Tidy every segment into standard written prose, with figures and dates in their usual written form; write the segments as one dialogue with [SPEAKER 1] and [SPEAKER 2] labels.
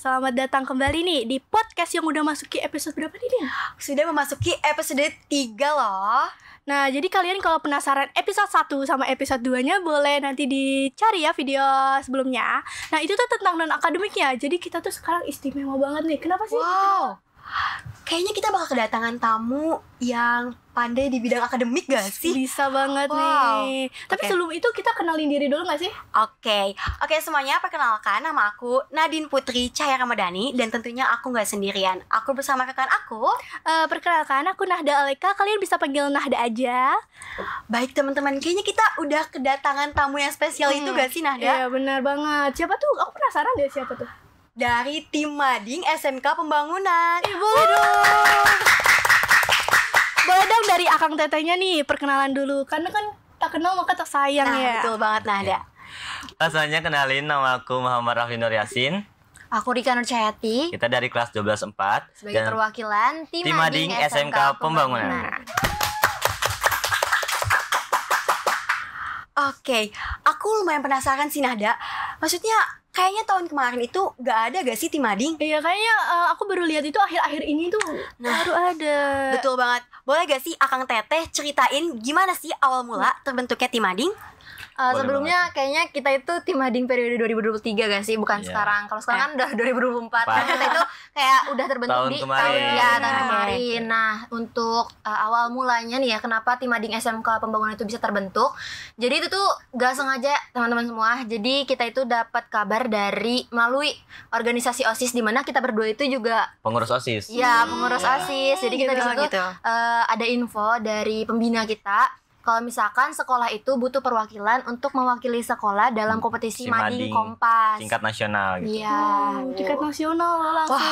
[SPEAKER 1] selamat datang kembali nih di podcast yang udah masuki episode berapa nih, Din?
[SPEAKER 2] Sudah memasuki episode 3 loh.
[SPEAKER 1] Nah, jadi kalian kalau penasaran episode 1 sama episode 2-nya boleh nanti dicari ya video sebelumnya. Nah, itu tuh tentang non-akademiknya. Jadi kita tuh sekarang istimewa banget nih. Kenapa sih?
[SPEAKER 2] Wow, kayaknya kita bakal kedatangan tamu yang pandai di bidang akademik gak sih?
[SPEAKER 1] Bisa banget
[SPEAKER 2] Wow.
[SPEAKER 1] nih. Tapi
[SPEAKER 2] Oke.
[SPEAKER 1] sebelum itu kita kenalin diri dulu gak sih?
[SPEAKER 2] Oke semuanya, perkenalkan, nama aku Nadine Putri Cahya Ramadhani. Dan tentunya aku gak sendirian, aku bersama rekan aku.
[SPEAKER 1] Perkenalkan, aku Nahda Aleka. Kalian bisa panggil Nahda aja.
[SPEAKER 2] Baik teman-teman, kayaknya kita udah kedatangan tamu yang spesial itu gak sih Nahda?
[SPEAKER 1] Iya, benar banget. Siapa tuh? Aku penasaran deh siapa tuh.
[SPEAKER 2] Dari tim Mading SMK Pembangunan.
[SPEAKER 1] Boleh dong. Boleh dong dari Akang Tetehnya nih, perkenalan dulu. Karena kan tak kenal maka tak sayang
[SPEAKER 2] Nah,
[SPEAKER 1] ya.
[SPEAKER 2] betul banget Nahda.
[SPEAKER 3] Langsung kenalin, nama aku Muhammad Rafli Nur Yasin.
[SPEAKER 4] Aku Rika Nur Cahayati
[SPEAKER 3] Kita dari kelas 12-4
[SPEAKER 4] sebagai perwakilan
[SPEAKER 3] Tim Mading SMK Pembangunan.
[SPEAKER 2] Oke, aku lumayan penasaran sih Nahda. Maksudnya kayaknya tahun kemarin itu gak ada gak sih tim Mading?
[SPEAKER 1] Iya, kayaknya aku baru lihat itu akhir-akhir ini tuh baru ada.
[SPEAKER 2] Betul banget. Boleh gak sih Akang Teteh ceritain gimana sih awal mula terbentuknya tim Mading?
[SPEAKER 4] Sebelumnya kayaknya kita itu tim Mading periode 2023 gak sih? Bukan
[SPEAKER 3] Iya.
[SPEAKER 4] sekarang. Kalau sekarang kan udah 2024. Kan kita itu kayak udah terbentuk
[SPEAKER 3] Tahun
[SPEAKER 4] di
[SPEAKER 3] kemarin.
[SPEAKER 4] tahun kemarin. Nah, untuk awal mulanya nih ya, kenapa tim Mading SMK Pembangunan itu bisa terbentuk? Jadi itu tuh gak sengaja teman-teman semua. Jadi kita itu dapat kabar dari melalui organisasi OSIS, di mana kita berdua itu juga
[SPEAKER 3] Pengurus OSIS.
[SPEAKER 4] ya pengurus OSIS. Jadi kita di situ
[SPEAKER 2] gitu.
[SPEAKER 4] ada info dari pembina kita kalau misalkan sekolah itu butuh perwakilan untuk mewakili sekolah dalam kompetisi
[SPEAKER 3] Si
[SPEAKER 4] Mading
[SPEAKER 3] Mading
[SPEAKER 4] Kompas.
[SPEAKER 3] Tingkat nasional gitu.
[SPEAKER 4] Iya.
[SPEAKER 1] Tingkat nasional loh langsung.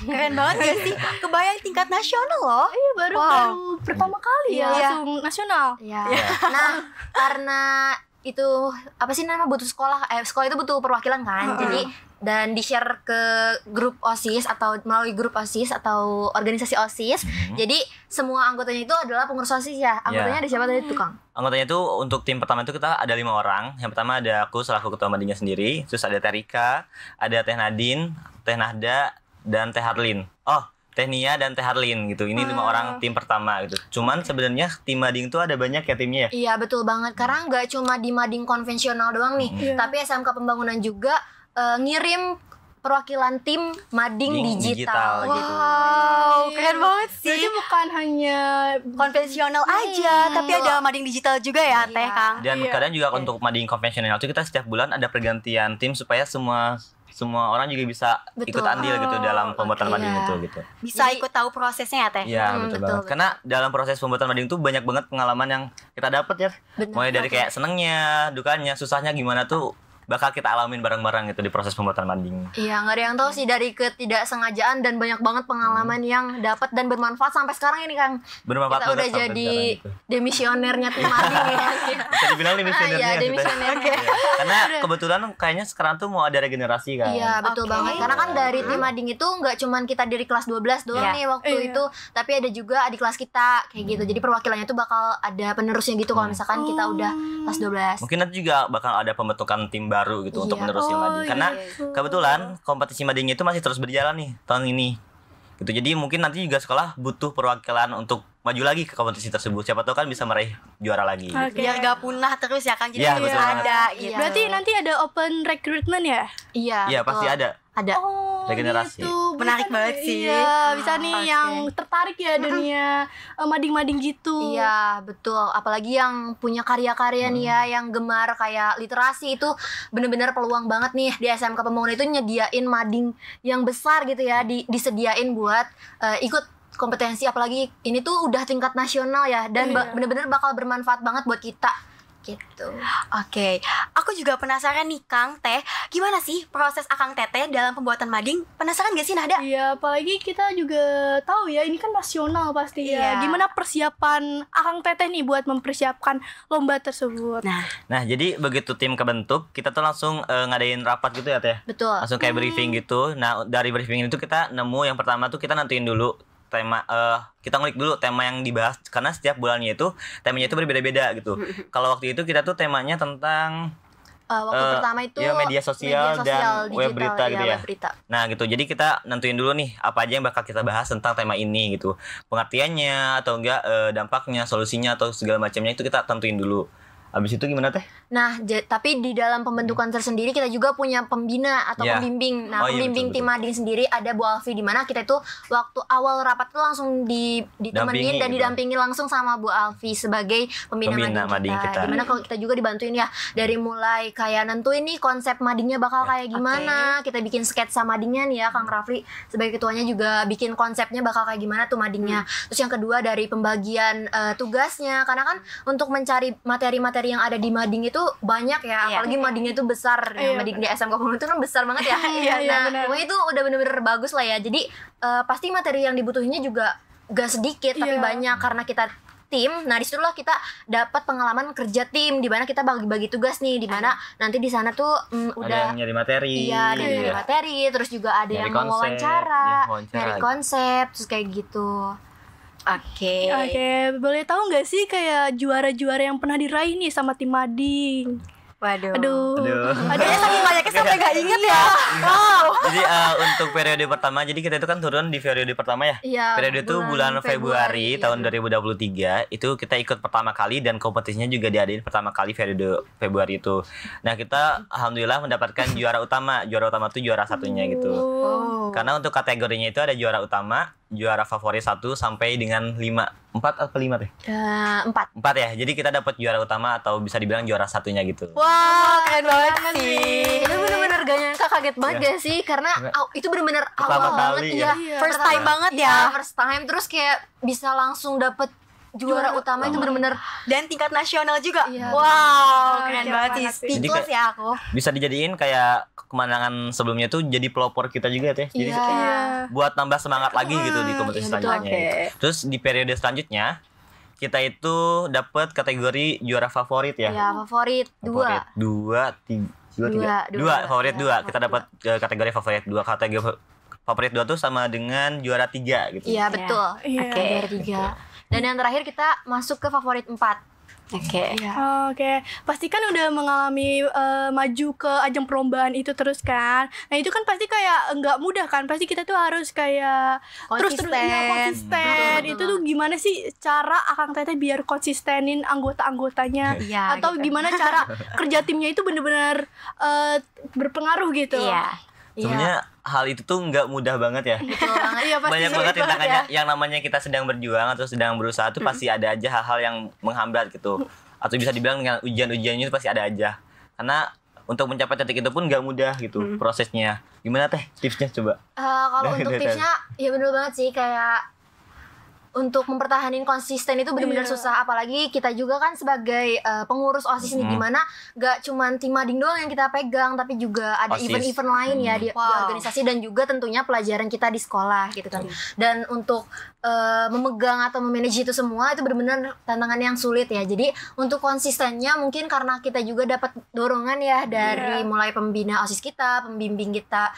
[SPEAKER 2] Keren banget gak sih? Kebayang tingkat nasional loh.
[SPEAKER 1] Iya, baru pertama kali ya
[SPEAKER 4] Iya.
[SPEAKER 1] langsung nasional.
[SPEAKER 4] Iya. Nah, karena itu apa sih nama butuh sekolah sekolah itu butuh perwakilan kan. Jadi dan di-share ke grup OSIS atau melalui grup OSIS atau organisasi OSIS. Jadi semua anggotanya itu adalah pengurus OSIS ya. Anggotanya ada siapa tadi, Tukang?
[SPEAKER 3] Anggotanya itu untuk tim pertama itu kita ada 5 orang. Yang pertama ada aku selaku ketua Madingnya sendiri. Terus ada Teh Rika, ada Teh Nadine, Teh Nahda, dan Teh Harlin. Oh, Teh Nia dan Teh Harlin gitu. Ini 5 orang tim pertama gitu. Cuman sebenarnya tim Mading itu ada banyak ya timnya ya.
[SPEAKER 4] Iya, betul banget. Karena nggak cuma di Mading konvensional doang nih, tapi SMK Pembangunan juga ngirim perwakilan tim Mading digital
[SPEAKER 3] Digital
[SPEAKER 4] gitu.
[SPEAKER 2] Wow, keren banget sih.
[SPEAKER 1] Berarti bukan hanya
[SPEAKER 2] Konvensional aja, tapi ada Mading digital juga ya, Teh Kang.
[SPEAKER 3] Dan
[SPEAKER 1] Iya.
[SPEAKER 3] kadang juga untuk Mading konvensional itu kita setiap bulan ada pergantian tim supaya semua orang juga bisa
[SPEAKER 4] Betul.
[SPEAKER 3] ikut andil gitu dalam pembuatan
[SPEAKER 4] oke.
[SPEAKER 3] Mading
[SPEAKER 4] Iya.
[SPEAKER 3] itu gitu.
[SPEAKER 2] Bisa
[SPEAKER 4] Jadi-
[SPEAKER 2] ikut tahu prosesnya ya, Teh.
[SPEAKER 3] Iya betul
[SPEAKER 4] betul,
[SPEAKER 3] banget.
[SPEAKER 4] betul.
[SPEAKER 3] Karena dalam proses pembuatan Mading tuh banyak banget pengalaman yang kita dapat ya.
[SPEAKER 4] Benar.
[SPEAKER 3] Mulai dari kayak senengnya, dukanya, susahnya gimana tuh bakal kita alamin bareng-bareng gitu di proses pembuatan Mading.
[SPEAKER 4] Iya, nggak ada yang tahu sih dari ketidaksengajaan dan banyak banget pengalaman yang dapat dan bermanfaat sampai sekarang ini, Kang.
[SPEAKER 3] Bermanfaat
[SPEAKER 4] Kita udah
[SPEAKER 3] banget sampai
[SPEAKER 4] jadi
[SPEAKER 3] sekarang gitu.
[SPEAKER 4] demisionernya tim Mading ya.
[SPEAKER 3] Bisa dibilang nih misionernya
[SPEAKER 4] Iya,
[SPEAKER 3] gitu.
[SPEAKER 4] demisionernya.
[SPEAKER 3] Iya. Karena kebetulan kayaknya sekarang tuh mau ada regenerasi kan.
[SPEAKER 4] Iya, betul
[SPEAKER 2] Oke.
[SPEAKER 4] banget. Karena kan dari tim Mading itu nggak cuman kita dari kelas 12 doang
[SPEAKER 2] Iya.
[SPEAKER 4] nih waktu
[SPEAKER 1] Iya.
[SPEAKER 4] itu, tapi ada juga adik kelas kita kayak gitu. Jadi perwakilannya tuh bakal ada penerusnya gitu kalau misalkan kita udah kelas 12.
[SPEAKER 3] Mungkin nanti juga bakal ada pembentukan tim baru gitu untuk
[SPEAKER 4] Iya.
[SPEAKER 3] menerusin Mading. Karena
[SPEAKER 1] gitu.
[SPEAKER 3] kebetulan kompetisi Mading itu masih terus berjalan nih tahun ini. Gitu. Jadi mungkin nanti juga sekolah butuh perwakilan untuk maju lagi ke kompetisi tersebut. Siapa tahu kan bisa meraih juara lagi.
[SPEAKER 1] Oke.
[SPEAKER 2] Biar gak punah terus ya, Kang. Jadi
[SPEAKER 3] Iya,
[SPEAKER 2] terus
[SPEAKER 3] betul banget.
[SPEAKER 2] ada
[SPEAKER 4] Iya.
[SPEAKER 2] gitu.
[SPEAKER 1] Berarti nanti ada open recruitment ya?
[SPEAKER 4] Iya,
[SPEAKER 3] Iya,
[SPEAKER 4] betul.
[SPEAKER 3] pasti ada.
[SPEAKER 4] Ada.
[SPEAKER 1] Oh,
[SPEAKER 3] Regenerasi.
[SPEAKER 1] gitu.
[SPEAKER 2] Menarik
[SPEAKER 1] Bisa
[SPEAKER 2] banget
[SPEAKER 1] nih,
[SPEAKER 2] sih.
[SPEAKER 1] Iya, bisa nih
[SPEAKER 4] Oke.
[SPEAKER 1] yang tertarik ya dunia mading-mading gitu.
[SPEAKER 4] Iya, betul. Apalagi yang punya karya-karya nih ya, yang gemar kayak literasi itu bener-bener peluang banget nih di SMK Pembangunan itu nyediain mading yang besar gitu ya, disediain buat ikut kompetensi. Apalagi ini tuh udah tingkat nasional ya, dan
[SPEAKER 1] Iya.
[SPEAKER 4] bener-bener bakal bermanfaat banget buat kita gitu.
[SPEAKER 2] Oke, aku juga penasaran nih Kang Teh, gimana sih proses Akang Teteh dalam pembuatan mading? Penasaran gak sih Nahda?
[SPEAKER 1] Iya, apalagi kita juga tahu ya ini kan nasional pasti ya.
[SPEAKER 2] Iya.
[SPEAKER 1] Gimana persiapan Akang Teteh nih buat mempersiapkan lomba tersebut?
[SPEAKER 3] Nah, jadi begitu tim kebentuk, kita tuh langsung ngadain rapat gitu ya Teh.
[SPEAKER 4] Betul.
[SPEAKER 3] Langsung kayak briefing gitu. Nah, dari briefing itu kita nemu yang pertama tuh kita nentuin dulu tema, kita ngulik dulu tema yang dibahas, karena setiap bulannya itu temanya itu berbeda-beda gitu. Kalau waktu itu kita tuh temanya tentang
[SPEAKER 4] waktu pertama itu
[SPEAKER 3] ya media sosial dan web
[SPEAKER 4] digital,
[SPEAKER 3] berita gitu ya.
[SPEAKER 4] web berita.
[SPEAKER 3] Nah gitu, jadi kita nentuin dulu nih apa aja yang bakal kita bahas tentang tema ini gitu. Pengertiannya atau enggak dampaknya, solusinya atau segala macamnya itu kita tentuin dulu. Habis itu gimana teh?
[SPEAKER 4] Nah, tapi di dalam pembentukan tersendiri kita juga punya pembina atau
[SPEAKER 3] Ya.
[SPEAKER 4] pembimbing. Nah,
[SPEAKER 3] Oh, iya,
[SPEAKER 4] pembimbing
[SPEAKER 3] betul,
[SPEAKER 4] tim Mading sendiri ada Bu Alfi, di mana kita itu waktu awal rapat tuh langsung ditemenin
[SPEAKER 3] Dampingi
[SPEAKER 4] dan
[SPEAKER 3] gitu.
[SPEAKER 4] didampingi langsung sama Bu Alfi sebagai pembina Mading kita. Dimana kalau kita juga dibantuin ya dari mulai kayak nentuin nih konsep Madingnya bakal
[SPEAKER 3] Ya.
[SPEAKER 4] kayak gimana. Kita bikin sketsa Madingnya nih ya, Kang Rafli sebagai ketuanya juga bikin konsepnya bakal kayak gimana tuh Madingnya. Terus yang kedua dari pembagian tugasnya, karena kan untuk mencari materi-materi yang ada di Mading itu banyak ya,
[SPEAKER 2] Iya.
[SPEAKER 4] apalagi Madingnya itu besar.
[SPEAKER 1] Iya.
[SPEAKER 4] Mading di SMK Pembangunan itu kan besar banget ya.
[SPEAKER 1] Iya, iya,
[SPEAKER 4] Nah,
[SPEAKER 1] benar.
[SPEAKER 4] pokoknya itu udah bener-bener bagus lah ya. Jadi pasti materi yang dibutuhinnya juga gak sedikit tapi
[SPEAKER 1] Iya.
[SPEAKER 4] banyak karena kita tim. Nah, disitulah kita dapat pengalaman kerja tim, di mana kita bagi-bagi tugas nih, di mana nanti di sana tuh
[SPEAKER 3] Ada
[SPEAKER 4] udah
[SPEAKER 3] yang nyari materi.
[SPEAKER 4] iya, ada yang
[SPEAKER 3] gitu
[SPEAKER 4] nyari
[SPEAKER 3] ya.
[SPEAKER 4] materi, terus juga ada
[SPEAKER 3] Nyari
[SPEAKER 4] yang
[SPEAKER 3] konsep,
[SPEAKER 4] mewawancara,
[SPEAKER 3] ya, wawancara.
[SPEAKER 4] nyari konsep, terus kayak gitu.
[SPEAKER 2] Oke.
[SPEAKER 1] Oke, boleh tahu nggak sih kayak juara-juara yang pernah diraih nih sama tim Mading?
[SPEAKER 2] Waduh.
[SPEAKER 1] Aduh.
[SPEAKER 2] Kayaknya saking banyaknya sampai gak inget ya.
[SPEAKER 3] Jadi untuk periode pertama, jadi kita itu kan turun di periode pertama ya.
[SPEAKER 4] Iya,
[SPEAKER 3] Periode itu bulan Februari
[SPEAKER 4] iya.
[SPEAKER 3] tahun 2023 itu kita ikut pertama kali dan kompetisinya juga diadain pertama kali periode Februari itu. Nah kita alhamdulillah mendapatkan juara utama. Juara utama itu juara satunya gitu.
[SPEAKER 2] Oh.
[SPEAKER 3] Karena untuk kategorinya itu ada juara utama, juara favorit 1 sampai dengan 5. 4 atau 5 teh?
[SPEAKER 4] 4.
[SPEAKER 3] 4 ya. Jadi kita dapat juara utama atau bisa dibilang juara satunya gitu.
[SPEAKER 2] Wah, keren banget sih.
[SPEAKER 4] Itu bener-bener gak nyangka, kaget banget
[SPEAKER 3] Iya.
[SPEAKER 4] gak sih? Karena itu bener-bener
[SPEAKER 3] Pertama
[SPEAKER 4] awal banget
[SPEAKER 3] kali
[SPEAKER 4] ya.
[SPEAKER 3] ya.
[SPEAKER 2] First
[SPEAKER 4] Pertama-
[SPEAKER 2] time banget ya.
[SPEAKER 4] Iya, first time. Terus kayak bisa langsung dapet juara utama itu bener-bener
[SPEAKER 2] Dan tingkat nasional juga.
[SPEAKER 4] Iya.
[SPEAKER 2] Wow, keren
[SPEAKER 1] Keren
[SPEAKER 2] banget sih.
[SPEAKER 1] banget sih.
[SPEAKER 3] Jadi
[SPEAKER 2] Speechless
[SPEAKER 3] kayak-
[SPEAKER 2] ya aku.
[SPEAKER 3] Bisa dijadiin kayak kemenangan sebelumnya tuh jadi pelopor kita juga teh. Jadi
[SPEAKER 4] Iya.
[SPEAKER 1] Iya.
[SPEAKER 3] buat tambah semangat lagi gitu di kompetisi
[SPEAKER 4] Iya, betul.
[SPEAKER 3] selanjutnya.
[SPEAKER 2] Oke.
[SPEAKER 3] Terus di periode selanjutnya kita itu dapat kategori juara favorit ya.
[SPEAKER 4] ya favorit 2.
[SPEAKER 3] Favorit 2, 3, 2, 3.
[SPEAKER 4] Dua.
[SPEAKER 3] 2, favorit
[SPEAKER 4] Iya,
[SPEAKER 3] 2.
[SPEAKER 4] favorit
[SPEAKER 3] Kita dapat kategori favorit 2. Kategori favorit 2 tuh sama dengan juara 3 gitu.
[SPEAKER 4] Iya, betul.
[SPEAKER 1] Iya.
[SPEAKER 2] Oke.
[SPEAKER 4] Juara 3. Dan yang terakhir kita masuk ke favorit 4.
[SPEAKER 2] Oke.
[SPEAKER 4] Iya.
[SPEAKER 1] Oke, pasti kan udah mengalami maju ke ajang perlombaan itu terus kan. Nah itu kan pasti kayak nggak mudah kan. Pasti kita tuh harus kayak terus-terus ya,
[SPEAKER 2] Konsisten.
[SPEAKER 1] konsisten.
[SPEAKER 4] Betul,
[SPEAKER 1] Itu tuh gimana sih cara Akang Teteh biar konsistenin anggota-anggotanya?
[SPEAKER 2] Iya,
[SPEAKER 1] Atau
[SPEAKER 2] gitu.
[SPEAKER 1] gimana cara kerja timnya itu bener-bener berpengaruh gitu?
[SPEAKER 2] Iya.
[SPEAKER 3] Sebenarnya hal itu tuh nggak mudah banget ya.
[SPEAKER 4] Betul banget.
[SPEAKER 1] Iya pasti
[SPEAKER 3] Banyak
[SPEAKER 1] sulit
[SPEAKER 3] banget rintangannya.
[SPEAKER 1] ya.
[SPEAKER 3] Yang namanya kita sedang berjuang atau sedang berusaha tuh pasti ada aja hal-hal yang menghambat gitu. Atau bisa dibilang dengan ujian-ujiannya itu pasti ada aja. Karena untuk mencapai titik itu pun nggak mudah gitu prosesnya. Gimana teh tipsnya coba?
[SPEAKER 4] Kalau
[SPEAKER 3] Dari
[SPEAKER 4] untuk
[SPEAKER 3] Teteh.
[SPEAKER 4] tipsnya ya bener banget sih, kayak untuk mempertahankan konsisten itu benar-benar
[SPEAKER 1] Iya.
[SPEAKER 4] susah, apalagi kita juga kan sebagai pengurus OSIS nih, dimana gak cuma tim Mading doang yang kita pegang, tapi juga ada
[SPEAKER 3] OSIS.
[SPEAKER 4] event-event lain ya di
[SPEAKER 2] Wow.
[SPEAKER 4] organisasi, dan juga tentunya pelajaran kita di sekolah gitu kan. Dan untuk memegang atau memanage itu semua itu benar-benar tantangan yang sulit ya. Jadi untuk konsistennya mungkin karena kita juga dapat dorongan ya dari mulai pembina OSIS kita, pembimbing kita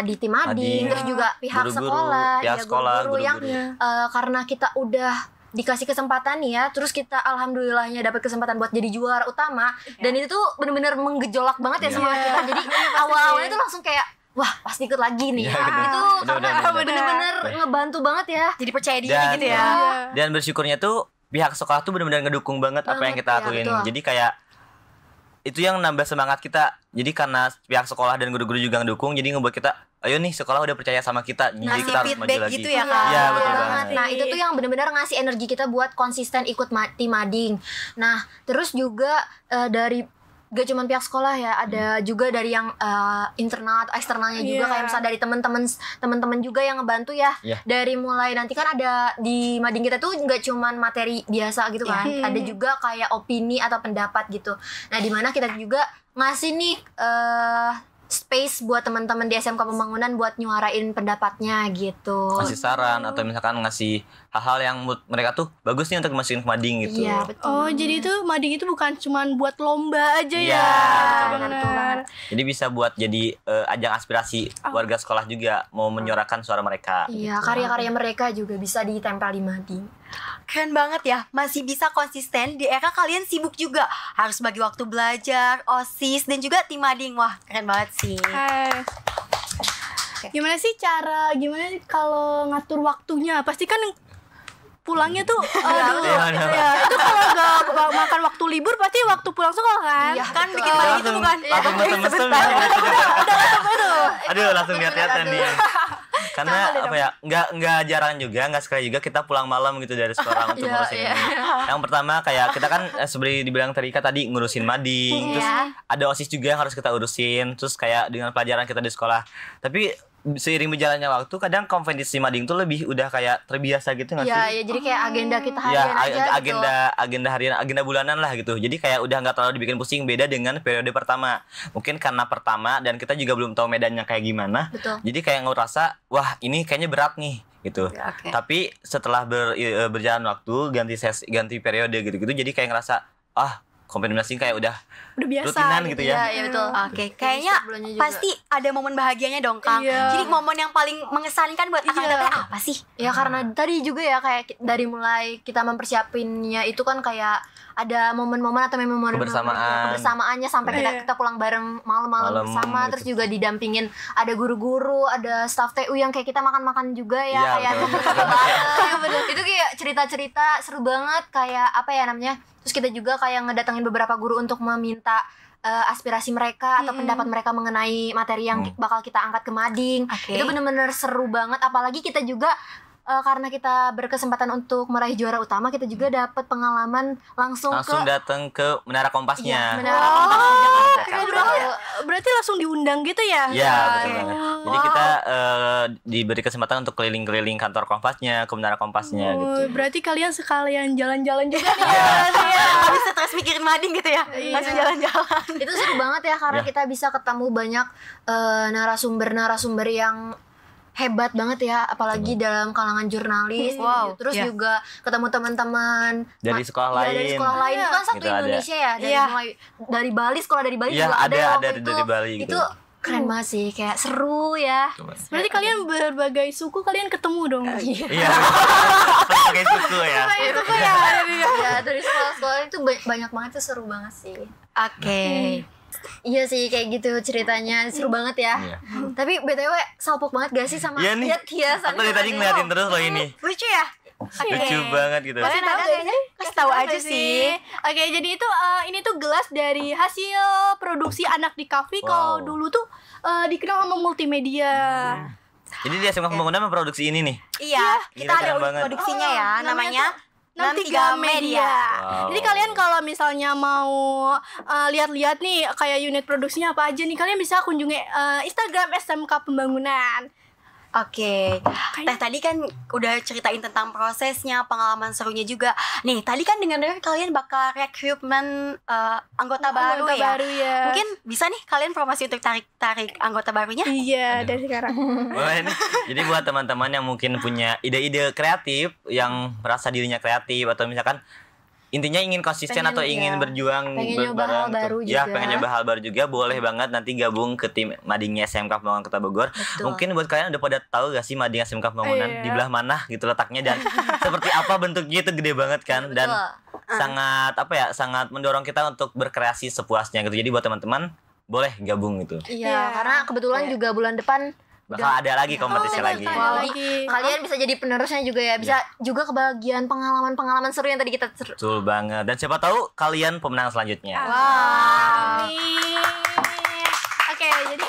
[SPEAKER 4] di tim Mading,
[SPEAKER 3] Mading.
[SPEAKER 4] terus juga pihak
[SPEAKER 3] Guru-guru,
[SPEAKER 4] sekolah,
[SPEAKER 3] pihak
[SPEAKER 4] ya
[SPEAKER 3] sekolah,
[SPEAKER 4] guru-guru yang
[SPEAKER 3] guru-guru.
[SPEAKER 4] karena kita udah dikasih kesempatan nih ya, terus kita alhamdulillahnya dapat kesempatan buat jadi juara utama, dan itu tuh bener-bener menggejolak banget ya
[SPEAKER 3] Iya.
[SPEAKER 4] semangat kita. Jadi awal-awalnya tuh langsung kayak wah pasti ikut lagi nih.
[SPEAKER 3] Iya, bener.
[SPEAKER 4] Itu
[SPEAKER 3] Bener,
[SPEAKER 4] karena
[SPEAKER 3] bener,
[SPEAKER 4] bener-bener ngebantu banget ya.
[SPEAKER 2] Jadi percaya diri
[SPEAKER 3] Dan-
[SPEAKER 2] gitu ya.
[SPEAKER 1] Iya.
[SPEAKER 3] Dan bersyukurnya tuh pihak sekolah tuh benar-benar ngedukung banget apa yang
[SPEAKER 4] Banget,
[SPEAKER 3] kita
[SPEAKER 4] ya,
[SPEAKER 3] lakuin.
[SPEAKER 4] betul.
[SPEAKER 3] Jadi kayak itu yang nambah semangat kita. Jadi karena pihak sekolah dan guru-guru juga ngedukung, jadi ngebuat kita, ayo nih sekolah udah percaya sama kita, jadi
[SPEAKER 2] Ngasih
[SPEAKER 3] kita harus maju
[SPEAKER 2] feedback
[SPEAKER 3] lagi.
[SPEAKER 2] gitu ya, Kak.
[SPEAKER 3] Iya,
[SPEAKER 4] Iya,
[SPEAKER 3] betul
[SPEAKER 4] banget.
[SPEAKER 3] banget.
[SPEAKER 4] Nah, itu tuh yang benar-benar ngasih energi kita buat konsisten ikut tim Mading. Nah, terus juga dari gak cuma pihak sekolah ya, ada juga dari yang internal atau eksternalnya juga,
[SPEAKER 1] Iya.
[SPEAKER 4] kayak misalnya dari teman-teman juga yang ngebantu ya.
[SPEAKER 3] Iya.
[SPEAKER 4] Dari mulai nanti kan ada di Mading kita tuh nggak cuma materi biasa gitu kan,
[SPEAKER 1] Iya.
[SPEAKER 4] ada juga kayak opini atau pendapat gitu. Nah, di mana kita juga ngasih nih space buat teman-teman di SMK Pembangunan buat nyuarain pendapatnya gitu.
[SPEAKER 3] Ngasih saran atau misalkan ngasih hal-hal yang menurut mereka tuh bagus nih untuk dimasukin ke Mading gitu.
[SPEAKER 4] Iya, betul.
[SPEAKER 1] Oh, jadi itu Mading itu bukan cuman buat lomba aja
[SPEAKER 3] Iya,
[SPEAKER 1] ya.
[SPEAKER 3] betul
[SPEAKER 1] Benar.
[SPEAKER 4] banget.
[SPEAKER 3] Jadi bisa buat jadi ajang aspirasi warga sekolah juga mau menyuarakan suara mereka.
[SPEAKER 4] Iya, karya-karya mereka juga bisa ditempel di Mading.
[SPEAKER 2] keren banget ya, masih bisa konsisten di era kalian sibuk juga, harus bagi waktu belajar, OSIS, dan juga tim mading. Wah, keren banget sih.
[SPEAKER 1] Gimana sih gimana sih kalau ngatur waktunya? Pasti kan pulangnya tuh aduh gitu ya. Itu kalau nggak makan waktu libur pasti waktu pulang sekolah kan?
[SPEAKER 4] Iya,
[SPEAKER 2] Kan
[SPEAKER 4] betul.
[SPEAKER 2] bikin mading itu bukan?
[SPEAKER 3] Langsung mesem-mesem ya. Aduh, langsung lihat-lihatan nih. Karena apa ya, nggak jarang juga, nggak sekali juga kita pulang malam gitu dari sekolah untuk ngurusin ini. Yang pertama kayak kita kan seperti dibilang Terika tadi ngurusin mading, terus ada OSIS juga yang harus kita urusin, terus kayak dengan pelajaran kita di sekolah. Tapi seiring berjalannya waktu kadang kompetisi mading tuh lebih udah kayak terbiasa gitu nggak sih?
[SPEAKER 4] Iya, jadi kayak agenda kita
[SPEAKER 3] Ya,
[SPEAKER 4] harian aja gitu.
[SPEAKER 3] agenda harian, agenda bulanan lah gitu. Jadi kayak udah nggak terlalu dibikin pusing, beda dengan periode pertama. Mungkin karena pertama dan kita juga belum tahu medannya kayak gimana.
[SPEAKER 4] Betul.
[SPEAKER 3] Jadi kayak ngerasa wah ini kayaknya berat nih gitu.
[SPEAKER 2] Oke.
[SPEAKER 3] Tapi setelah berjalan waktu ganti periode gitu-gitu, jadi kayak ngerasa kompetisi kayak udah
[SPEAKER 1] biasa
[SPEAKER 3] rutinan gitu ya.
[SPEAKER 4] Iya, betul.
[SPEAKER 2] Oke, kayaknya
[SPEAKER 4] Bulannya juga.
[SPEAKER 2] pasti ada momen bahagianya dong, Kang.
[SPEAKER 1] Iya.
[SPEAKER 2] Jadi momen yang paling mengesankan buat Akang Teteh apa sih?
[SPEAKER 4] Ya karena tadi juga ya kayak dari mulai kita mempersiapinnya itu kan kayak ada momen-momen atau memori kebersamaannya sampai kita pulang bareng malam-malam bersama,
[SPEAKER 3] gitu.
[SPEAKER 4] terus juga didampingin ada guru-guru, ada staff TU yang kayak kita makan-makan juga ya,
[SPEAKER 3] Iya,
[SPEAKER 4] kayak
[SPEAKER 3] betul.
[SPEAKER 4] itu kayak cerita-cerita seru banget, kayak apa ya namanya, terus kita juga kayak ngedatengin beberapa guru untuk meminta aspirasi mereka atau pendapat mereka mengenai materi yang bakal kita angkat ke mading. Itu bener-bener seru banget, apalagi kita juga karena kita berkesempatan untuk meraih juara utama, kita juga dapat pengalaman langsung
[SPEAKER 3] datang ke Menara Kompasnya.
[SPEAKER 4] Menara Kompasnya.
[SPEAKER 1] Berarti langsung diundang gitu ya?
[SPEAKER 3] Iya, betul banget. Jadi kita diberi kesempatan untuk keliling-keliling kantor Kompasnya, ke Menara Kompasnya gitu.
[SPEAKER 1] Berarti kalian sekalian jalan-jalan juga nih ya?
[SPEAKER 2] Habis stres mikirin mading gitu ya? Langsung jalan-jalan.
[SPEAKER 4] Itu seru banget ya karena kita bisa ketemu banyak narasumber-narasumber yang hebat banget ya, apalagi dalam kalangan jurnalis.
[SPEAKER 2] Wow,
[SPEAKER 4] Terus
[SPEAKER 2] iya.
[SPEAKER 4] juga ketemu teman-teman
[SPEAKER 3] Dari sekolah lain.
[SPEAKER 4] dari sekolah lain itu kan satu
[SPEAKER 3] Gitu ada.
[SPEAKER 4] Indonesia ya, dari mulai dari Bali, sekolah dari Bali
[SPEAKER 3] Iya,
[SPEAKER 4] juga ada
[SPEAKER 3] ada
[SPEAKER 4] waktu itu.
[SPEAKER 3] dari Bali gitu.
[SPEAKER 4] Itu keren banget sih, kayak seru ya.
[SPEAKER 1] Berarti kalian berbagai suku kalian ketemu dong?
[SPEAKER 3] Iya. Pakai suku ya.
[SPEAKER 1] Suku ya?
[SPEAKER 4] Ya dari sekolah-sekolah itu banyak banget tuh, seru banget sih.
[SPEAKER 2] Oke.
[SPEAKER 4] Iya sih, kayak gitu ceritanya, seru banget ya.
[SPEAKER 3] Iya.
[SPEAKER 4] Tapi BTW salpok banget gak sih sama
[SPEAKER 3] Iya nih.
[SPEAKER 4] hiasan?
[SPEAKER 3] Aku dari tadi ngeliatin terus loh ini.
[SPEAKER 2] Lucu ya?
[SPEAKER 3] Lucu banget gitu.
[SPEAKER 2] Kalian ada kayaknya? Kasih tahu aja sih.
[SPEAKER 1] Oke, jadi itu ini tuh gelas dari hasil produksi anak di kafe. Kalau dulu tuh dikenal sama multimedia.
[SPEAKER 3] Jadi di SMK Pembangunan memproduksi ini nih.
[SPEAKER 2] Iya, kita
[SPEAKER 3] Gila,
[SPEAKER 2] ada
[SPEAKER 3] keren banget.
[SPEAKER 2] produksinya ya, namanya
[SPEAKER 1] 63 Media.
[SPEAKER 3] Wow.
[SPEAKER 1] Jadi kalian kalau misalnya mau lihat-lihat nih kayak unit produksinya apa aja nih, kalian bisa kunjungi Instagram SMK Pembangunan.
[SPEAKER 2] Oke, Teh tadi kan udah ceritain tentang prosesnya, pengalaman serunya juga. Nih, tadi kan dengar-dengar kalian bakal rekrutmen anggota baru ya. Mungkin bisa nih kalian promosi untuk tarik anggota barunya?
[SPEAKER 1] Iya, dari sekarang.
[SPEAKER 3] Boleh nih. Jadi buat teman-teman yang mungkin punya ide-ide kreatif, yang merasa dirinya kreatif atau misalkan intinya ingin konsisten atau ingin berjuang
[SPEAKER 4] pengen nyoba hal baru
[SPEAKER 3] ya
[SPEAKER 4] juga.
[SPEAKER 3] pengen nyoba hal baru juga, boleh banget nanti gabung ke tim madingnya SMK Pembangunan Kota Bogor.
[SPEAKER 4] Betul.
[SPEAKER 3] Mungkin buat kalian udah pada tahu gak sih mading SMK Pembangunan di belah mana gitu letaknya dan seperti apa bentuknya, itu gede banget kan. Dan sangat sangat mendorong kita untuk berkreasi sepuasnya gitu. Jadi buat teman-teman boleh gabung gitu.
[SPEAKER 4] Iya, karena kebetulan juga bulan depan
[SPEAKER 3] Bakal ada lagi kompetisi lagi.
[SPEAKER 4] Kalian bisa jadi penerusnya juga ya, bisa juga kebagian pengalaman-pengalaman seru yang tadi kita
[SPEAKER 3] Betul banget. Dan siapa tahu kalian pemenang selanjutnya.
[SPEAKER 1] Amin. Oke, jadi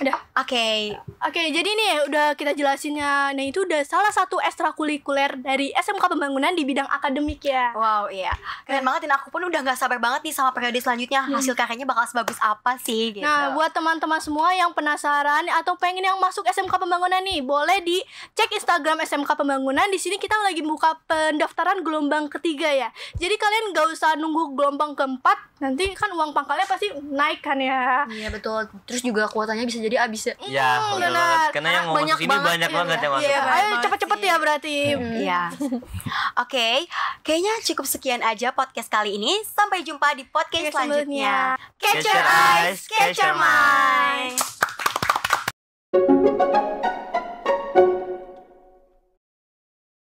[SPEAKER 1] udah. Oke, jadi nih udah kita jelasinnya. Nah, itu udah salah satu ekstrakurikuler dari SMK Pembangunan di bidang akademik ya.
[SPEAKER 2] Wow, iya. Keren banget, dan aku pun udah gak sabar banget nih sama periode selanjutnya. Hasil karyanya bakal sebagus apa sih gitu.
[SPEAKER 1] Nah, buat teman-teman semua yang penasaran atau pengen yang masuk SMK Pembangunan nih, boleh dicek Instagram SMK Pembangunan. Di sini kita lagi buka pendaftaran gelombang ketiga ya. Jadi kalian gak usah nunggu gelombang keempat, nanti kan uang pangkalnya pasti naik kan ya.
[SPEAKER 4] Iya betul. Terus juga kuotanya bisa jadi habis ya.
[SPEAKER 3] Ya, betul banget. Karena yang mau masuk sini banyak banget yang masuk.
[SPEAKER 1] Iya, ayo cepet-cepet ya berarti.
[SPEAKER 2] Iya. Oke, kayaknya cukup sekian aja podcast kali ini. Sampai jumpa di podcast selanjutnya. Catch your eyes, catch your mind.